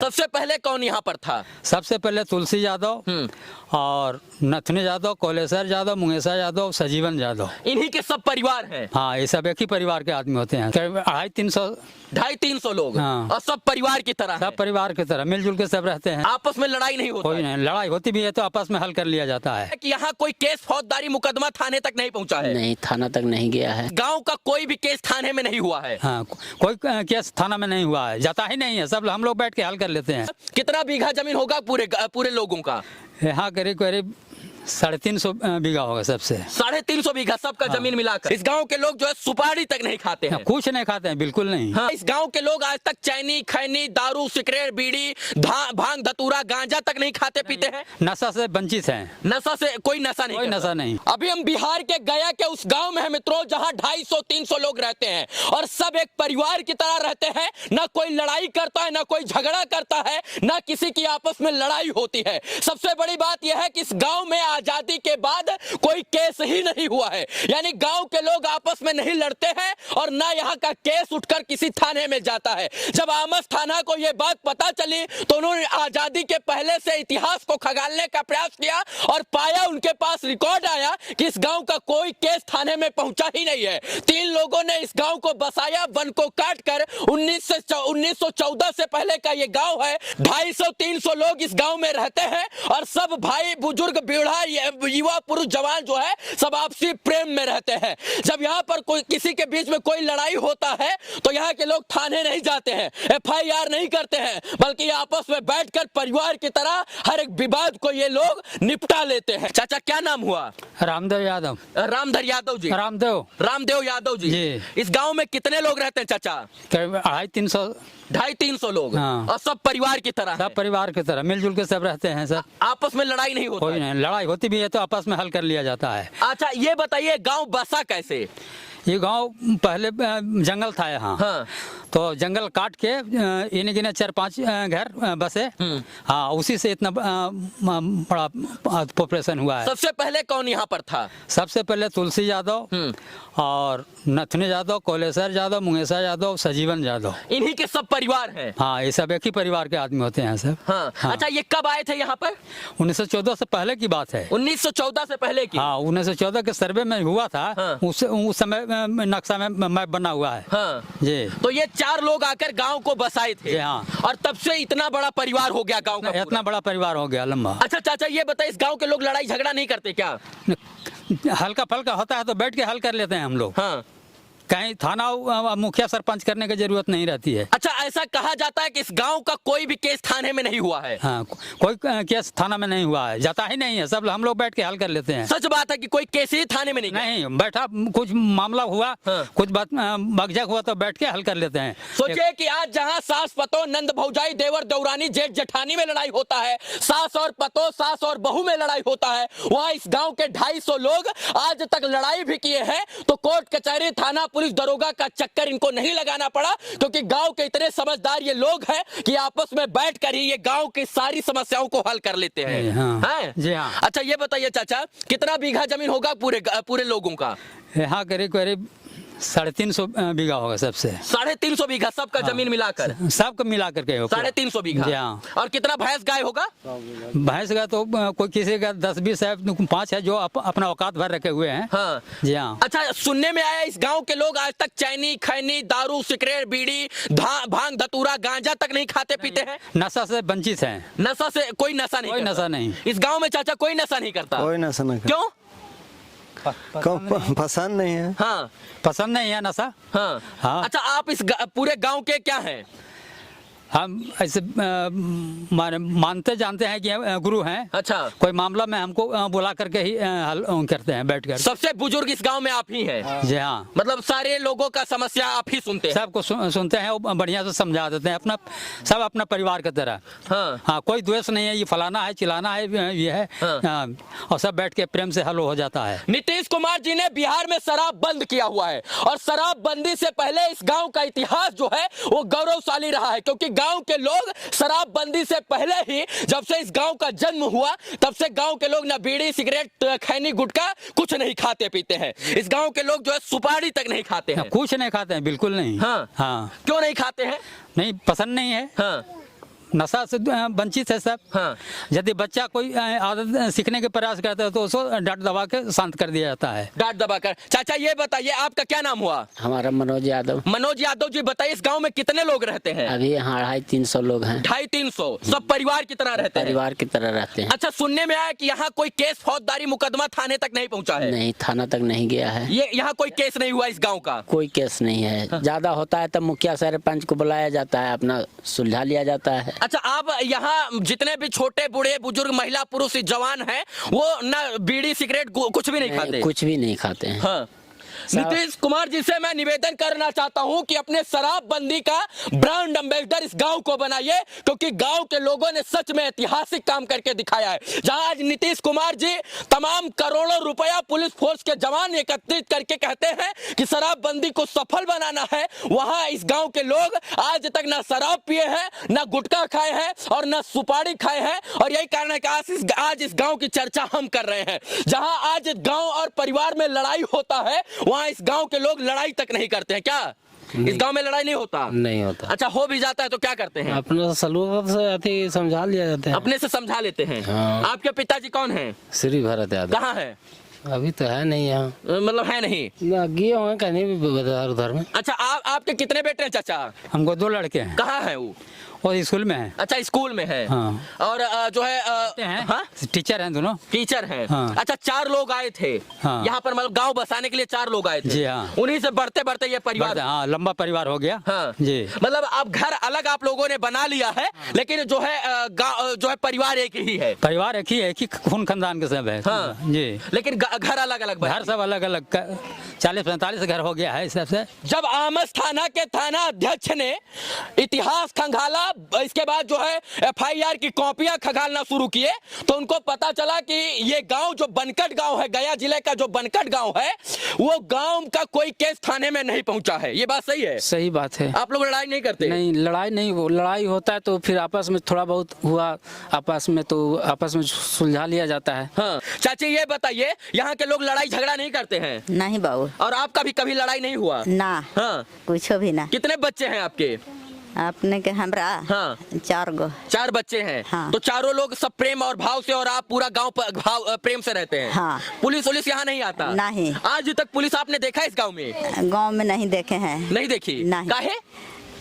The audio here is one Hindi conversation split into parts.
सबसे पहले कौन यहाँ पर था? सबसे पहले तुलसी यादव और नथनी यादव, कोलेश्वर यादव, मुंगेश्वर यादव, सजीवन यादव। इन्हीं के सब परिवार हैं? हाँ, ये सब एक ही परिवार के आदमी होते हैं। करीब 250-300 लोग। हाँ। और सब परिवार की तरह सब हैं? परिवार की तरह मिलजुल के सब रहते हैं। आपस में लड़ाई नहीं होती? कोई नहीं, लड़ाई होती भी है तो आपस में हल कर लिया जाता है। कि यहाँ कोई केस फौजदारी मुकदमा थाने तक नहीं पहुँचा है? नहीं, थाना तक नहीं गया है। गांव का कोई भी केस थाने में नहीं हुआ है? हाँ, कोई केस थाना में नहीं हुआ है, जाता ही नहीं है। सब हम लोग बैठ के हल कर लेते हैं। कितना बीघा जमीन होगा पूरे लोगों का? यहाँ करीब करीब 350 बीघा होगा सबसे। 350 बीघा सबका जमीन मिलाकर। इस गांव के लोग जो है सुपारी तक नहीं खाते हैं? कुछ नहीं खाते हैं, बिल्कुल नहीं। हाँ, इस गांव के लोग आज तक चैनी, खैनी, दारू, सिगरेट, बीड़ी, भांग, धतूरा, गांजा तक नहीं खाते पीते हैं? नशा से वंचित हैं। नशा से कोई नशा नहीं? कोई नशा नहीं। अभी हम बिहार के गया के उस गांव में है मित्रों, जहां 250-300 लोग रहते हैं और सब एक परिवार की तरह रहते हैं। ना कोई लड़ाई करता है, ना कोई झगड़ा करता है, ना किसी की आपस में लड़ाई होती है। सबसे बड़ी बात यह है कि इस गांव में आजादी के बाद कोई केस ही नहीं हुआ है। यानी गांव के लोग आपस में नहीं लड़ते हैं और ना यहाँ का केस उठकर किसी थाने में जाता है। जब आमस थाना को यह बात पता चली तो उन्होंने आजादी के पहले से इतिहास को खंगालने का प्रयास किया और पाया, उनके पास रिकॉर्ड आया कि इस गांव का कोई केस थाने में पहुंचा ही नहीं है। 3 लोगों ने इस गांव को बसाया, वन को काटकर। 1914 से पहले का ये गांव है। 250-300 लोग इस गांव में रहते हैं और सब भाई बुजुर्ग, बूढ़ा, युवा, पुरुष, जवान जो है सब आपसी प्रेम में रहते हैं। जब यहाँ पर कोई किसी के बीच में कोई लड़ाई होता है तो यहाँ के लोग थाने नहीं जाते हैं, FIR नहीं करते हैं, बल्कि आपस में बैठकर परिवार की तरह हर एक विवाद को ये लोग निपटा लेते हैं। चाचा क्या नाम हुआ? रामदेव यादव। रामधर यादव जी? रामदेव यादव जी। इस गांव में कितने लोग रहते हैं चाचा? करीब 250-300 लोग। हाँ। और सब परिवार की तरह? सब परिवार की तरह मिलजुल के सब रहते हैं। सब आपस में लड़ाई नहीं होती? कोई नहीं, लड़ाई होती भी है तो आपस में हल कर लिया जाता है। अच्छा ये बताइए, गांव बसा कैसे? ये गांव पहले जंगल था यहाँ। हाँ। तो जंगल काट के इन्हें गिने 4-5 घर बसे। हाँ, उसी से इतना बड़ा पॉपुलेशन हुआ है। सबसे पहले कौन यहाँ पर था? सबसे पहले तुलसी यादव और नथनी यादव, कोलेश्वर यादव, मुंगेश्वर यादव, सजीवन यादव। इन्हीं के सब परिवार हैं? हाँ, ये सब एक ही परिवार के आदमी होते हैं सब। हाँ। हाँ। अच्छा ये कब आए थे यहाँ पर? 1914 से पहले की बात है। 1914 से पहले की? हाँ, 1914 के सर्वे में हुआ था। हाँ। उस समय नक्शा में मैप बना हुआ है। हाँ। जी। तो ये 4 लोग आकर गांव को बसाए थे? हाँ। और तब से इतना बड़ा परिवार हो गया गांव का? इतना बड़ा परिवार हो गया, लंबा। अच्छा चाचा ये बताइए, इस गांव के लोग लड़ाई झगड़ा नहीं करते क्या? हल्का फल्का होता है तो बैठ के हल कर लेते हैं हम लोग। हाँ। कहीं थाना मुखिया सरपंच करने की जरूरत नहीं रहती है। अच्छा ऐसा कहा जाता है कि इस गांव का कोई भी केस थाने में नहीं हुआ है? हाँ, कोई केस थाना में नहीं हुआ है, जाता ही नहीं है। सब हम लोग बैठ के हल कर लेते हैं। सच बात है कि कोई केस ही थाने में नहीं बैठा, कुछ मामला हुआ। हाँ। कुछ बात बगझक हुआ तो बैठ के हल कर लेते हैं। सोचिए कि आज जहाँ सास पतो, नंद भौजाई, देवर दौरानी, जेठ जेठानी में लड़ाई होता है, सास और पतो, सास और बहू में लड़ाई होता है, वहाँ इस गाँव के 250 लोग आज तक लड़ाई भी किए हैं तो कोर्ट कचहरी, थाना, पुलिस, दरोगा का चक्कर इनको नहीं लगाना पड़ा, क्योंकि गांव के इतने समझदार ये लोग हैं कि आपस में बैठकर ही ये गांव की सारी समस्याओं को हल कर लेते हैं। हाँ। जी हाँ। अच्छा ये बताइए चाचा, कितना बीघा जमीन होगा पूरे लोगों का? यहाँ करीब करीब 350 बीघा होगा सबसे। 350 बीघा सबका जमीन मिलाकर? सबको मिलाकर के 350 बीघा। हाँ। और कितना भैंस गाय होगा? भैंस गाय तो कोई किसी का 10-20 है, 5 है जो अपना औकात भर रखे हुए हैं। हाँ। जी हाँ। अच्छा सुनने में आया इस गांव के लोग आज तक चैनी, खैनी, दारू, सिगरेट, बीड़ी, भांग, धतूरा, गांजा तक नहीं खाते पीते हैं? नशा से वंचित हैं। नशा से कोई नशा नहीं? कोई नशा नहीं। इस गांव में चाचा कोई नशा नहीं करता? कोई नशा नहीं। क्यों? पसंद नहीं है। हाँ। पसंद नहीं है नशा। हाँ। हाँ। अच्छा आप इस पूरे गांव के क्या हैं? हम ऐसे मानते जानते हैं कि गुरु हैं। अच्छा। कोई मामला में हमको बुला करके ही हल करते हैं बैठकर। सबसे बुजुर्ग इस गांव में आप ही हैं? जी हाँ। मतलब सारे लोगों का समस्या आप ही सुनते हैं? सबको सुनते हैं और बढ़िया से समझा देते हैं, सब अपना परिवार की तरह। हाँ। हाँ, कोई द्वेष नहीं है, ये फलाना है, चिलाना है, ये है। हाँ। और सब बैठ के प्रेम से हल हो जाता है। नीतीश कुमार जी ने बिहार में शराब बंद किया हुआ है और शराब बंदी से पहले इस गांव का इतिहास जो है वो गौरवशाली रहा है, क्योंकि गांव के लोग शराबबंदी से पहले ही, जब से इस गांव का जन्म हुआ तब से गांव के लोग ना बीड़ी, सिगरेट, खैनी, गुटखा कुछ नहीं खाते पीते हैं। इस गांव के लोग जो है सुपारी तक नहीं खाते हैं? कुछ नहीं खाते हैं, बिल्कुल नहीं। हाँ। हाँ। क्यों नहीं खाते हैं? नहीं, पसंद नहीं है। हाँ। नशा से वंचित है सब। हाँ। यदि बच्चा कोई आदत सीखने के प्रयास करता है तो उसको डांट दबा के शांत कर दिया जाता है। डांट दबाकर। चाचा ये बताइए आपका क्या नाम हुआ? हमारा मनोज यादव। मनोज यादव जी, बताइए इस गांव में कितने लोग रहते हैं? अभी यहाँ 250-300 लोग हैं। 250-300 सब परिवार की तरह रहते हैं? परिवार की तरह रहते हैं। अच्छा, सुनने में आया कि यहाँ कोई केस फौजदारी मुकदमा थाने तक नहीं पहुँचा है? नहीं, थाना तक नहीं गया है। ये यहाँ कोई केस नहीं हुआ इस गाँव का? कोई केस नहीं है। ज्यादा होता है तब मुखिया सरपंच को बुलाया जाता है, अपना सुलझा लिया जाता है। अच्छा, आप यहाँ जितने भी छोटे बूढ़े बुजुर्ग महिला पुरुष जवान हैं वो ना बीड़ी सिगरेट कुछ भी नहीं खाते? कुछ भी नहीं खाते हैं। हाँ। नीतीश कुमार जी से मैं निवेदन करना चाहता हूं कि अपने शराबबंदी का ब्रांड एम्बेसडर इस गांव को बनाइए, क्योंकि गांव के लोगों ने सच में ऐतिहासिक काम करके दिखाया है। जहां आज नीतीश कुमार जी तमाम करोड़ों रुपया पुलिस फोर्स के जवान एकत्रित करके कहते हैं कि शराबबंदी को सफल बनाना है, वहां इस गांव के लोग आज तक ना शराब पिए हैं, ना गुटखा खाए हैं और ना सुपारी खाए हैं। और यही कारण है कि आज इस गांव की चर्चा हम कर रहे हैं। जहां आज गांव और परिवार में लड़ाई होता है, वहां इस गांव के लोग लड़ाई तक नहीं करते हैं। क्या इस गांव में लड़ाई नहीं होता? नहीं होता। अच्छा, हो भी जाता है तो क्या करते हैं? अपना सलूक से अति समझा लिया जाता है। अपने से समझा लेते हैं। हाँ। आपके पिताजी कौन हैं? श्री भरत यादव। कहाँ है? अभी तो है नहीं यहाँ, मतलब है नहीं? गए हुए कहीं भी उधर में। अच्छा, आपके कितने बेटे हैं चाचा? हमको 2 लड़के हैं। कहाँ है वो? और स्कूल में है। अच्छा, स्कूल में है। हाँ। और जो है हाँ? टीचर हैं दोनों। टीचर हैं। हाँ। अच्छा, 4 लोग आए थे हाँ। यहाँ पर, मतलब गांव बसाने के लिए 4 लोग आए थे। जी हाँ। उन्हीं से बढ़ते बढ़ते ये परिवार। हाँ, लंबा परिवार हो गया। हाँ जी। मतलब अब घर अलग आप लोगों ने बना लिया है, लेकिन जो है जो है परिवार एक ही है। परिवार एक ही खून खानदान के सब है। हाँ। जी। लेकिन घर अलग अलग घर सब अलग अलग 40-45 घर हो गया है इस हिसाब से। जब आमस थाना के थाना अध्यक्ष ने इतिहास खंगाला, इसके बाद जो है FIR की कॉपियां खंगालना शुरू किए, तो उनको पता चला कि ये गांव जो बनकट गांव है, गया जिले का जो बनकट गांव है, वो गांव का कोई केस थाने में नहीं पहुंचा है। ये बात सही है? सही बात है। आप लोग लड़ाई नहीं करते? नहीं, लड़ाई नहीं, वो लड़ाई होता है तो फिर आपस में थोड़ा बहुत हुआ, आपस में सुलझा लिया जाता है। हाँ। चाची ये बताइए, यहाँ के लोग लड़ाई झगड़ा नहीं करते हैं? नहीं बाबू। और आपका भी कभी लड़ाई नहीं हुआ? ना। हाँ। कुछ भी ना। कितने बच्चे हैं आपके? अपने के हमरा हाँ। 4 गो। 4 बच्चे हैं। हाँ। तो चारों लोग सब प्रेम और भाव से, और आप पूरा गांव भाव प्रेम से रहते हैं? हाँ। पुलिस यहाँ नहीं आता? नहीं। आज तक पुलिस आपने देखा इस गांव में? गांव में नहीं देखे हैं। नहीं देखी? नहीं। काहे?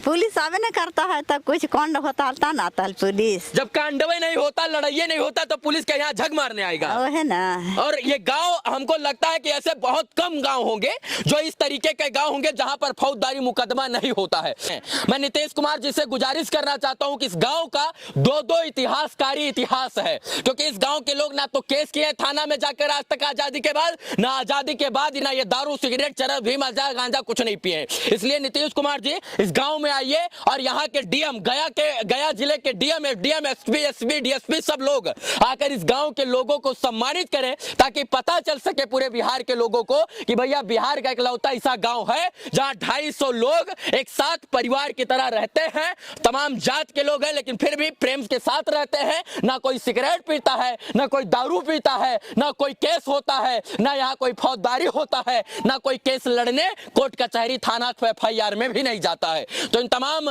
पुलिस आवे न करता है तब कुछ कांड होता ना आता पुलिस। जब कांडवे नहीं होता, लड़ाई नहीं होता, तो पुलिस के यहाँ झग मारने आएगा? वो है ना। और ये गांव, हमको लगता है कि ऐसे बहुत कम गांव होंगे जो इस तरीके के गांव होंगे जहां पर फौजदारी मुकदमा नहीं होता है। मैं नीतीश कुमार जी से गुजारिश करना चाहता हूं कि इस गांव का 2 इतिहासकारी इतिहास है, क्योंकि इस गांव के लोग ना तो केस किए थाना में जाकर आज तक आजादी के बाद, ना आजादी के बाद ना ये दारू सिगरेट चरस भी मजा गांजा कुछ नहीं पिए। इसलिए नीतीश कुमार जी इस गांव में आइए और यहाँ के डीएम, गया जिले के डीएम, एसपी, एसपी, डीएसपी सब लोग आकर इस गांव के लोगों को सम्मानित करें, ताकि पता चल सके पूरे बिहार के लोगों को कि भैया बिहार का इकलौता ऐसा गांव है जहां 250 लोग एक साथ परिवार की तरह रहते हैं। तमाम जात के लोग हैं, लेकिन फिर भी प्रेम के साथ रहते हैं। ना कोई सिगरेट पीता है, ना कोई दारू पीता है, ना कोई केस होता है, ना यहाँ कोई फौजदारी होता है, ना कोई केस लड़ने कोर्ट कचहरी थाना FIR में भी नहीं जाता है। तो इन तमाम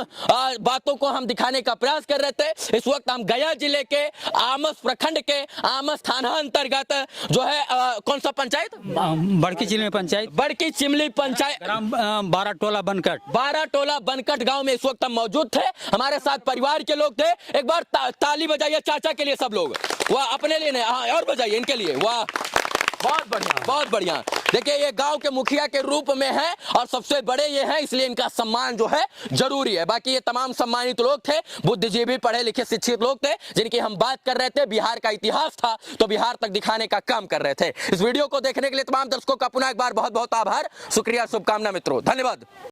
बातों को हम दिखाने का प्रयास कर रहे थे। इस वक्त हम गया जिले के आमस प्रखंड के आमस थाना अंतर्गत जो है कौन सा पंचायत? बड़की चिमली पंचायत। बड़की चिमली पंचायत, ग्राम 12 टोला बनकट। 12 टोला बनकट गांव में इस वक्त हम मौजूद थे। हमारे साथ परिवार के लोग थे। एक बार ताली बजाइए चाचा के लिए सब लोग। वाह, अपने लिए नहीं, हाँ और बजाइए इनके लिए। वाह, बहुत बढ़िया, बहुत बढ़िया। देखिए, ये गांव के मुखिया के रूप में है और सबसे बड़े ये हैं, इसलिए इनका सम्मान जो है जरूरी है। बाकी ये तमाम सम्मानित लोग थे, बुद्धिजीवी, पढ़े लिखे, शिक्षित लोग थे, जिनकी हम बात कर रहे थे। बिहार का इतिहास था तो बिहार तक दिखाने का काम कर रहे थे। इस वीडियो को देखने के लिए तमाम दर्शकों का पुनः एक बार बहुत बहुत आभार, शुक्रिया, शुभकामना मित्रों, धन्यवाद।